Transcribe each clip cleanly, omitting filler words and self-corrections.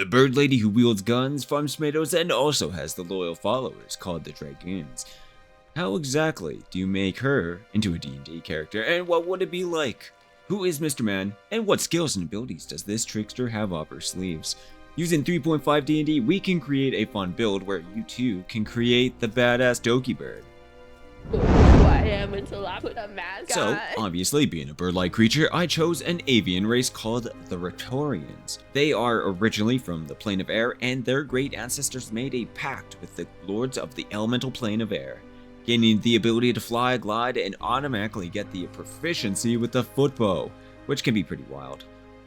bird lady who wields guns, farms tomatoes, and also has the loyal followers called the Dragoons. How exactly do you make her into a D&D character, and what would it be like? Who is Mr. Man, and what skills and abilities does this trickster have up her sleeves? Using 3.5 D&D, we can create a fun build where you too can create the badass Doki Bird. Who I am until I put a mask So, on. obviously being a bird-like creature, I chose an avian race called the Raptorians. They are originally from the plane of air, and their great ancestors made a pact with the lords of the elemental plane of air, gaining the ability to fly, glide, and automatically get the proficiency with the footbow, which can be pretty wild.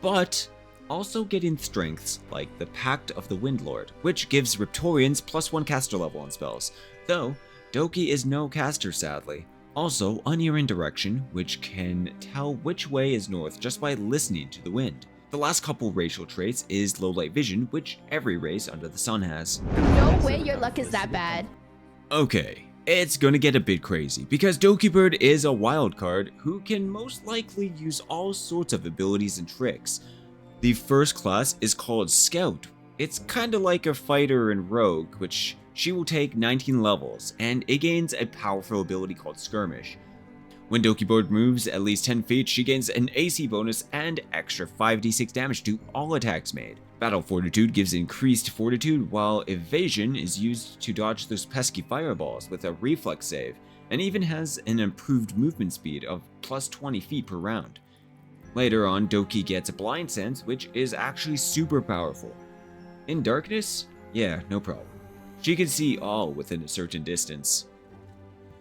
But also getting strengths like the Pact of the Windlord, which gives Raptorians +1 caster level on spells, though Doki is no caster sadly. Also, unerring direction, which can tell which way is north just by listening to the wind. The last couple racial traits is low light vision, which every race under the sun has. No way your luck is that bad. Okay, it's gonna get a bit crazy, because Doki Bird is a wild card who can most likely use all sorts of abilities and tricks. The first class is called Scout. It's kinda like a fighter and rogue, which she will take 19 levels, and it gains a powerful ability called Skirmish. When Doki Bird moves at least 10 feet, she gains an AC bonus and extra 5d6 damage to all attacks made. Battle Fortitude gives increased fortitude, while Evasion is used to dodge those pesky fireballs with a reflex save, and even has an improved movement speed of +20 feet per round. Later on, Doki gets a Blind Sense, which is actually super powerful. In darkness? Yeah, no problem. She can see all within a certain distance.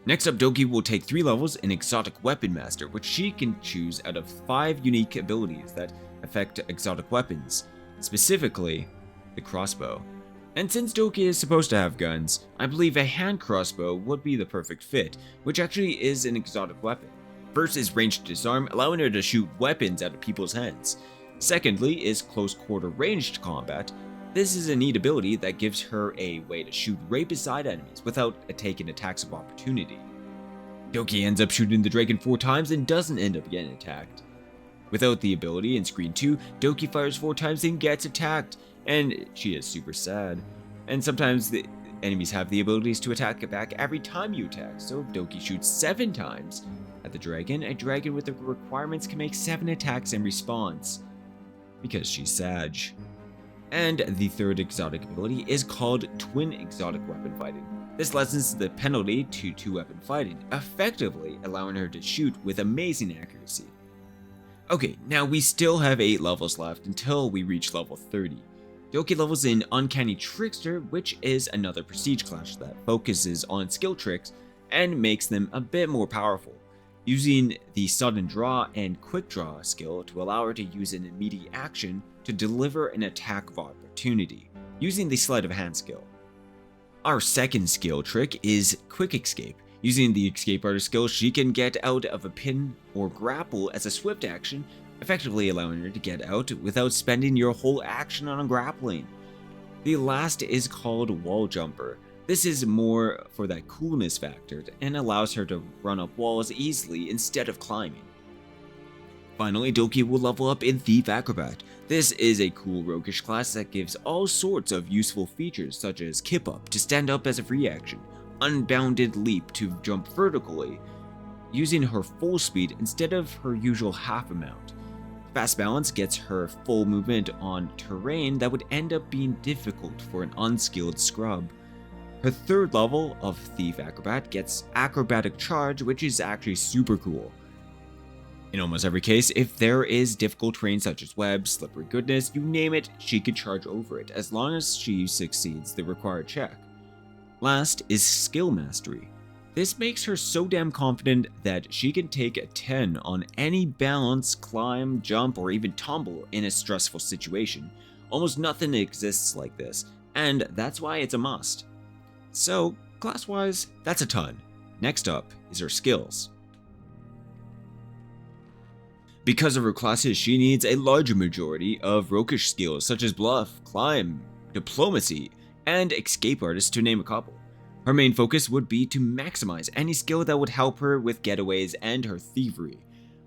Next up, Doki will take 3 levels in Exotic Weapon Master, which she can choose out of 5 unique abilities that affect exotic weapons, specifically the crossbow. And since Doki is supposed to have guns, I believe a hand crossbow would be the perfect fit, which actually is an exotic weapon. First is ranged disarm, allowing her to shoot weapons out of people's heads. Secondly is close quarter ranged combat. This is a neat ability that gives her a way to shoot right beside enemies without taking attacks of opportunity. Doki ends up shooting the dragon 4 times and doesn't end up getting attacked. Without the ability in screen 2, Doki fires 4 times and gets attacked, and she is super sad. And sometimes the enemies have the abilities to attack back every time you attack, so if Doki shoots 7 times at the dragon, a dragon with the requirements can make 7 attacks in response, because she's Sag. And the third exotic ability is called Twin Exotic Weapon Fighting. This lessens the penalty to 2-weapon fighting, effectively allowing her to shoot with amazing accuracy. Okay, now we still have 8 levels left until we reach level 30. Doki levels in Uncanny Trickster, which is another prestige class that focuses on skill tricks and makes them a bit more powerful, using the Sudden Draw and Quick Draw skill to allow her to use an immediate action to deliver an attack of opportunity, using the Sleight of Hand skill. Our second skill trick is Quick Escape. Using the Escape Artist skill, she can get out of a pin or grapple as a swift action, effectively allowing her to get out without spending your whole action on grappling. The last is called Wall Jumper. This is more for that coolness factor and allows her to run up walls easily instead of climbing. Finally, Doki will level up in Thief Acrobat. This is a cool roguish class that gives all sorts of useful features such as Kip Up to stand up as a free action, Unbounded Leap to jump vertically, using her full speed instead of her usual half amount. Fast Balance gets her full movement on terrain that would end up being difficult for an unskilled scrub. Her third level of Thief Acrobat gets Acrobatic Charge, which is actually super cool. In almost every case, if there is difficult terrain such as webs, slippery goodness, you name it, she can charge over it as long as she succeeds the required check. Last is Skill Mastery. This makes her so damn confident that she can take a 10 on any balance, climb, jump, or even tumble in a stressful situation. Almost nothing exists like this, and that's why it's a must. So, class-wise, that's a ton. Next up is her skills. Because of her classes, she needs a larger majority of roguish skills such as Bluff, Climb, Diplomacy, and Escape Artist to name a couple. Her main focus would be to maximize any skill that would help her with getaways and her thievery.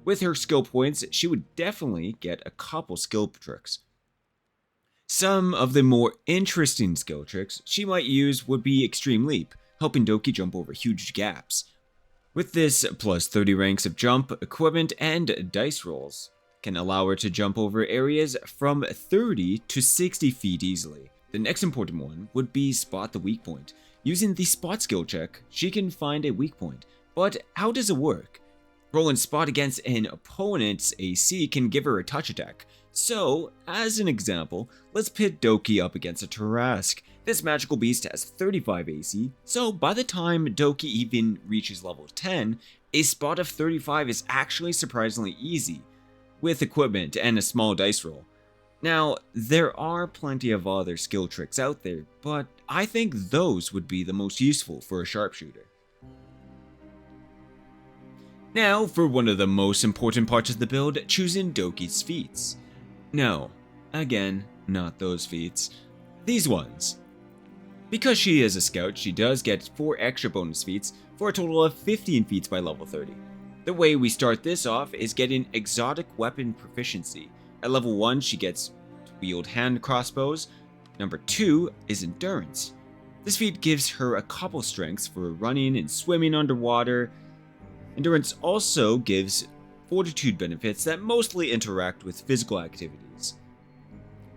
With her skill points, she would definitely get a couple skill tricks. Some of the more interesting skill tricks she might use would be Extreme Leap, helping Doki jump over huge gaps. With this, plus 30 ranks of jump, equipment, and dice rolls can allow her to jump over areas from 30 to 60 feet easily. The next important one would be Spot the Weak Point. Using the Spot skill check, she can find a weak point. But how does it work? Rolling Spot against an opponent's AC can give her a touch attack. So, as an example, let's pit Doki up against a Tarrasque. This magical beast has 35 AC, so by the time Doki even reaches level 10, a spot of 35 is actually surprisingly easy, with equipment and a small dice roll. Now, there are plenty of other skill tricks out there, but I think those would be the most useful for a sharpshooter. Now, for one of the most important parts of the build, choosing Doki's feats. No, again, not those feats. These ones. Because she is a scout, she does get 4 extra bonus feats for a total of 15 feats by level 30. The way we start this off is getting exotic weapon proficiency. At level 1, she gets to wield hand crossbows. Number 2 is endurance. This feat gives her a couple strengths for running and swimming underwater. Endurance also gives fortitude benefits that mostly interact with physical activities.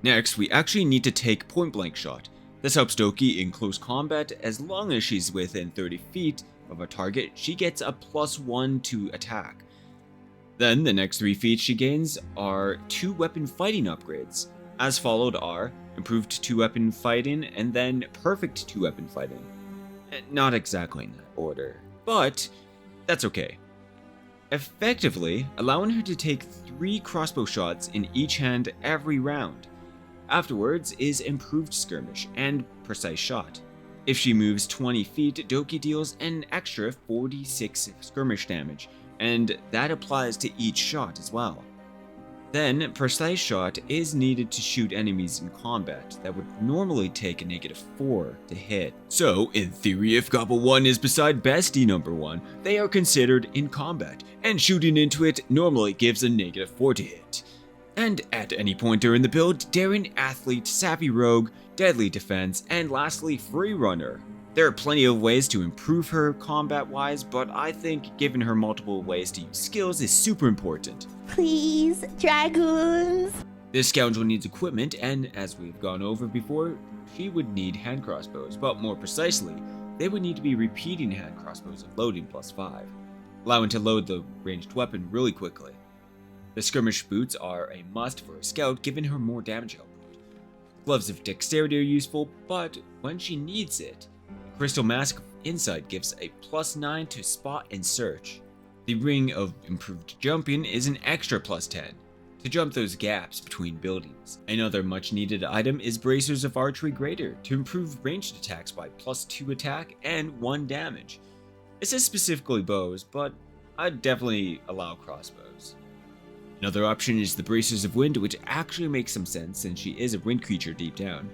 Next, we actually need to take point blank shot. This helps Doki in close combat. As long as she's within 30 feet of a target, she gets a +1 to attack. Then the next 3 feats she gains are 2 weapon fighting upgrades. As followed are improved 2 weapon fighting and then perfect 2 weapon fighting. Not exactly in that order, but that's okay. Effectively allowing her to take 3 crossbow shots in each hand every round. Afterwards is improved skirmish and precise shot. If she moves 20 feet, Doki deals an extra 46 skirmish damage, and that applies to each shot as well. Then, precise shot is needed to shoot enemies in combat that would normally take a -4 to hit. So, in theory, if Gobble 1 is beside Bestie number 1, they are considered in combat, and shooting into it normally gives a -4 to hit. And at any point during the build, Daring Athlete, Savvy Rogue, Deadly Defense, and lastly, Free Runner. There are plenty of ways to improve her combat-wise, but I think giving her multiple ways to use skills is super important. Please, dragoons. This scoundrel needs equipment, and as we've gone over before, she would need hand crossbows, but more precisely, they would need to be repeating hand crossbows of loading +5, allowing to load the ranged weapon really quickly. The skirmish boots are a must for a scout, giving her more damage output. Gloves of dexterity are useful, but when she needs it, Crystal Mask of Insight gives a +9 to spot and search. The Ring of Improved Jumping is an extra +10 to jump those gaps between buildings. Another much needed item is Bracers of Archery Greater to improve ranged attacks by +2 attack and 1 damage. It says specifically bows, but I'd definitely allow crossbows. Another option is the Bracers of Wind, which actually makes some sense since she is a wind creature deep down.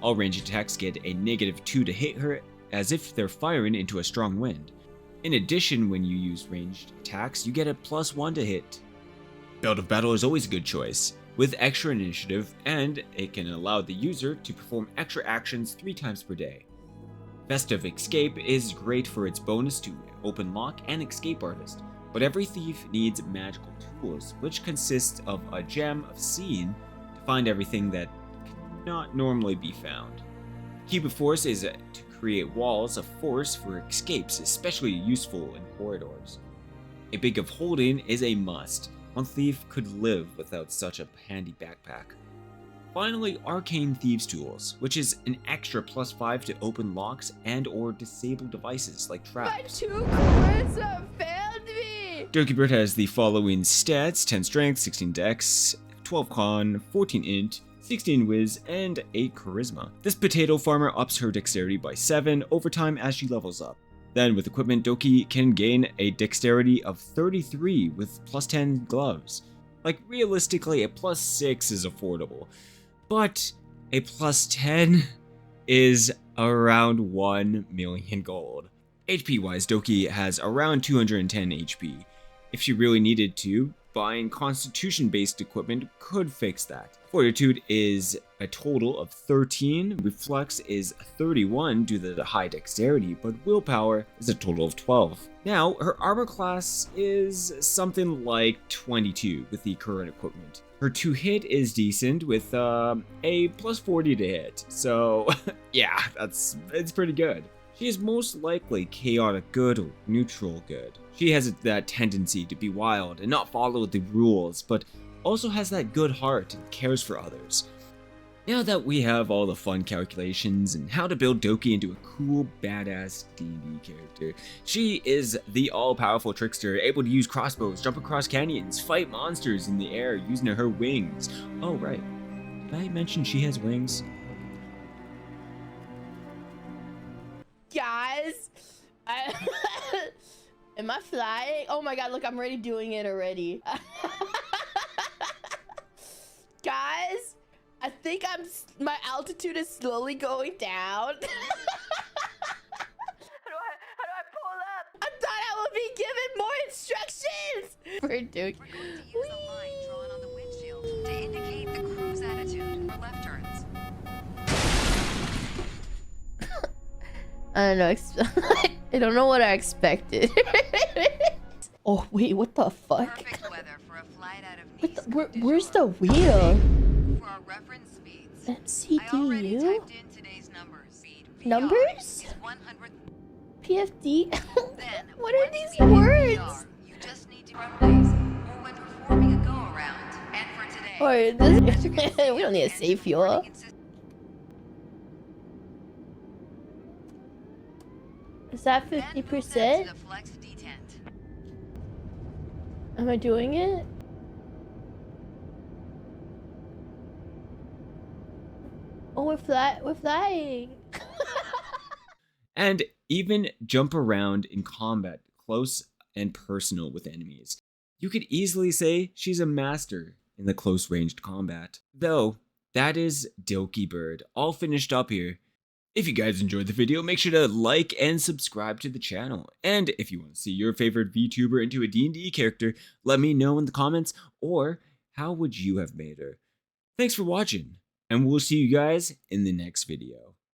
All ranged attacks get a -2 to hit her, as if they're firing into a strong wind. In addition, when you use ranged attacks, you get a +1 to hit. Belt of Battle is always a good choice, with extra initiative, and it can allow the user to perform extra actions 3 times per day. Festive Escape is great for its bonus to Open Lock and Escape Artist, but every thief needs magical tools, which consists of a gem of seeing to find everything that cannot normally be found. Keep of Force is to create walls of force for escapes, especially useful in corridors. A Bag of Holding is a must. One thief could live without such a handy backpack. Finally, Arcane Thieves Tools, which is an extra +5 to open locks and or disable devices like My traps. 2 charisma failed me. Doki Bird has the following stats: 10 strength, 16 dex, 12 con, 14 int, 16 whiz, and 8 charisma. This potato farmer ups her dexterity by 7 over time as she levels up. Then with equipment, Doki can gain a dexterity of 33 with +10 gloves. Like realistically, a +6 is affordable, but a +10 is around 1 million gold. HP wise, Doki has around 210 HP. If she really needed to, buying constitution-based equipment could fix that. Fortitude is a total of 13, Reflex is 31 due to the high dexterity, but Willpower is a total of 12. Now, her armor class is something like 22 with the current equipment. Her 2-hit is decent with a plus 40 to hit, so yeah, it's pretty good. She is most likely chaotic good or neutral good. She has that tendency to be wild and not follow the rules, but also has that good heart and cares for others. Now that we have all the fun calculations and how to build Doki into a cool, badass D&D character, she is the all-powerful trickster, able to use crossbows, jump across canyons, fight monsters in the air using her wings. Oh right, did I mention she has wings? Guys, am I flying? Oh my god, look, I'm already doing it already. Guys, I think my altitude is slowly going down. How do I pull up? I thought I would be given more instructions. We're doing. We're going to use a line drawn on the windshield to indicate the cruise attitude for left turns. I don't know. I don't know what I expected. Oh wait, what the fuck? Perfect weather for a flight out of Nice. Where's the wheel? For our reference speeds. I MCDU? already typed in today's numbers. Speed PR Numbers? is 100. PFD? Then, What are once you these get in words? PR, you just need to run plays or when performing a go-around. And for today, Or as you can see, we don't need to the save engine fuel. running consist- Is that Then move them 50%? to the flex detent. Am I doing it? Oh, we're flying. And even jump around in combat, close and personal with enemies. You could easily say she's a master in the close-ranged combat. Though, that is Doki Bird, all finished up here. If you guys enjoyed the video, make sure to like and subscribe to the channel. And if you want to see your favorite VTuber into a D&D character, let me know in the comments, or how would you have made her? Thanks for watching, and we'll see you guys in the next video.